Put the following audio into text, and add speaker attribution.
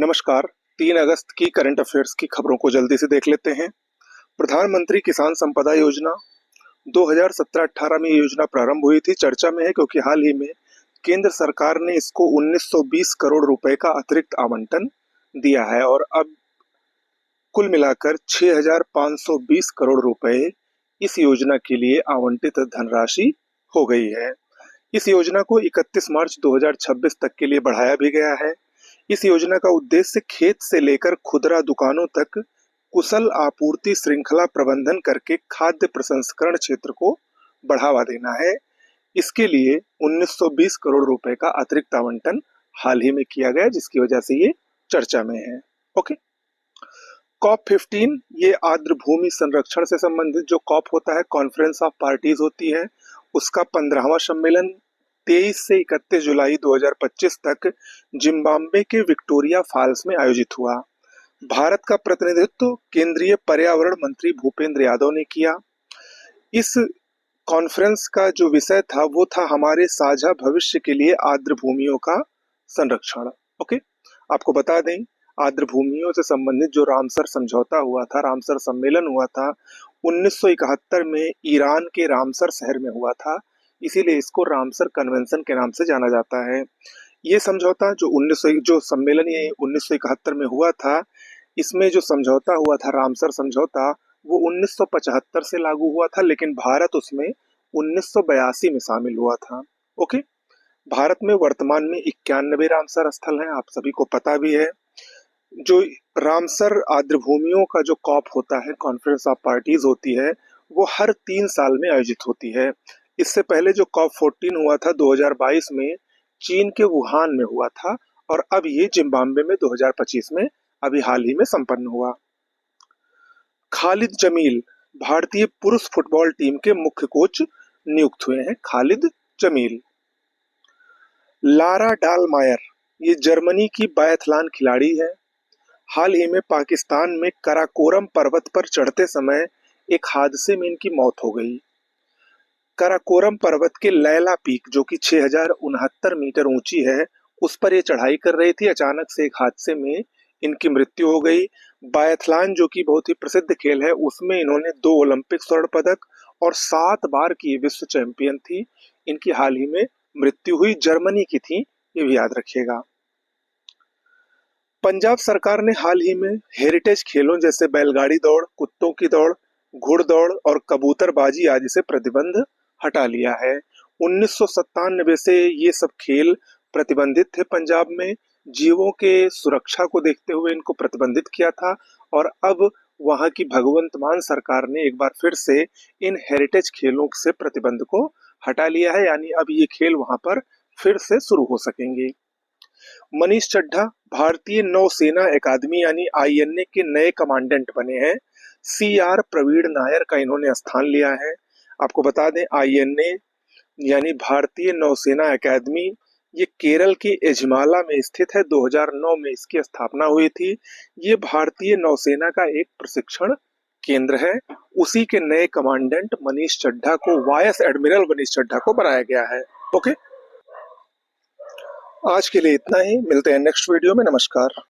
Speaker 1: नमस्कार। 3 अगस्त की current affairs की खबरों को जल्दी से देख लेते हैं। प्रधानमंत्री किसान संपदा योजना 2017-18 में ये योजना प्रारंभ हुई थी। चर्चा में है क्योंकि हाल ही में केंद्र सरकार ने इसको 1920 करोड़ रुपए का अतिरिक्त आवंटन दिया है और अब कुल मिलाकर 6520 करोड़ रुपए इस योजना के लिए आवंटित धनराशि हो गई है। इस योजना को 31 मार्च 2026 तक के लिए बढ़ाया भी गया है। इस योजना का उद्देश्य खेत से लेकर खुदरा दुकानों तक कुशल आपूर्ति श्रृंखला प्रबंधन करके खाद्य प्रसंस्करण क्षेत्र को बढ़ावा देना है। इसके लिए 1920 करोड़ रुपए का अतिरिक्त आवंटन हाल ही में किया गया, जिसकी वजह से ये चर्चा में है। ओके। COP15 ये आर्द्र भूमि संरक्षण से संबंधित जो COP होता है, कॉन्फ्रेंस ऑफ पार्टीज होती है, उसका 15वां सम्मेलन 23 से 31 जुलाई 2025 तक जिम्बाब्वे के विक्टोरिया फॉल्स में आयोजित हुआ। भारत का प्रतिनिधित्व केंद्रीय पर्यावरण मंत्री भूपेंद्र यादव ने किया। इस कॉन्फ्रेंस का जो विषय था वो था हमारे साझा भविष्य के लिए आर्द्र भूमियों का संरक्षण। ओके, आपको बता दें, आर्द्र भूमियों से संबंधित जो रामसर समझौता हुआ था, रामसर सम्मेलन हुआ था 1971 में ईरान के रामसर शहर में हुआ था, इसीलिए इसको रामसर कन्वेंशन के नाम से जाना जाता है। ये समझौता जो सम्मेलन ये 1971 में हुआ था, इसमें जो समझौता हुआ था रामसर समझौता, वो 1975 से लागू हुआ था, लेकिन भारत उसमें 1982 में शामिल हुआ था। ओके। भारत में वर्तमान में 91 रामसर स्थल हैं, आप सभी को पता भी है। जो रामसर आर्द्र भूमियों का जो COP होता है, कॉन्फ्रेंस ऑफ पार्टीज होती है, वो हर 3 साल में आयोजित होती है। इससे पहले जो COP14 हुआ था 2022 में, चीन के वुहान में हुआ था, और अब ये जिम्बाब्वे में 2025 में अभी हाल ही में संपन्न हुआ। खालिद जमील भारतीय पुरुष फुटबॉल टीम के मुख्य कोच नियुक्त हुए हैं। खालिद जमील। लारा डालमायर ये जर्मनी की बायथलॉन खिलाड़ी है। हाल ही में पाकिस्तान में कराकोरम पर्वत पर चढ़ते समय एक हादसे में इनकी मौत हो गई। कराकोरम पर्वत के लैला पीक, जो कि 6069 मीटर ऊंची है, उस पर ये चढ़ाई कर रही थी। अचानक से एक हादसे में इनकी मृत्यु हो गई। बायथलॉन जो कि बहुत ही प्रसिद्ध खेल है, उसमें इन्होंने 2 ओलंपिक स्वर्ण पदक और 7 बार की विश्व चैंपियन थी। इनकी हाल ही में मृत्यु हुई, जर्मनी की थी, ये भी याद रखिएगा। पंजाब सरकार ने हाल ही में हेरिटेज खेलों जैसे बैलगाड़ी दौड़, कुत्तों की दौड़, घुड़दौड़ और कबूतरबाजी आदि से प्रतिबंध हटा लिया है। 1997 से ये सब खेल प्रतिबंधित थे पंजाब में। जीवों के सुरक्षा को देखते हुए इनको प्रतिबंधित किया था, और अब वहां की भगवंत मान सरकार ने एक बार फिर से इन हेरिटेज खेलों से प्रतिबंध को हटा लिया है, यानी अब ये खेल वहां पर फिर से शुरू हो सकेंगे। मनीष चड्ढा भारतीय नौसेना अकादमी यानी INA के नए कमांडेंट बने हैं। CR प्रवीण नायर का इन्होंने स्थान लिया है। आपको बता दें, INA यानी भारतीय नौसेना अकादमी, ये केरल के एझिमाला में स्थित है। 2009 में इसकी स्थापना हुई थी। ये भारतीय नौसेना का एक प्रशिक्षण केंद्र है। उसी के नए कमांडेंट मनीष चड्ढा को, वाइस एडमिरल मनीष चड्ढा को बनाया गया है। ओके, आज के लिए इतना ही। मिलते हैं नेक्स्ट वीडियो में। नमस्कार।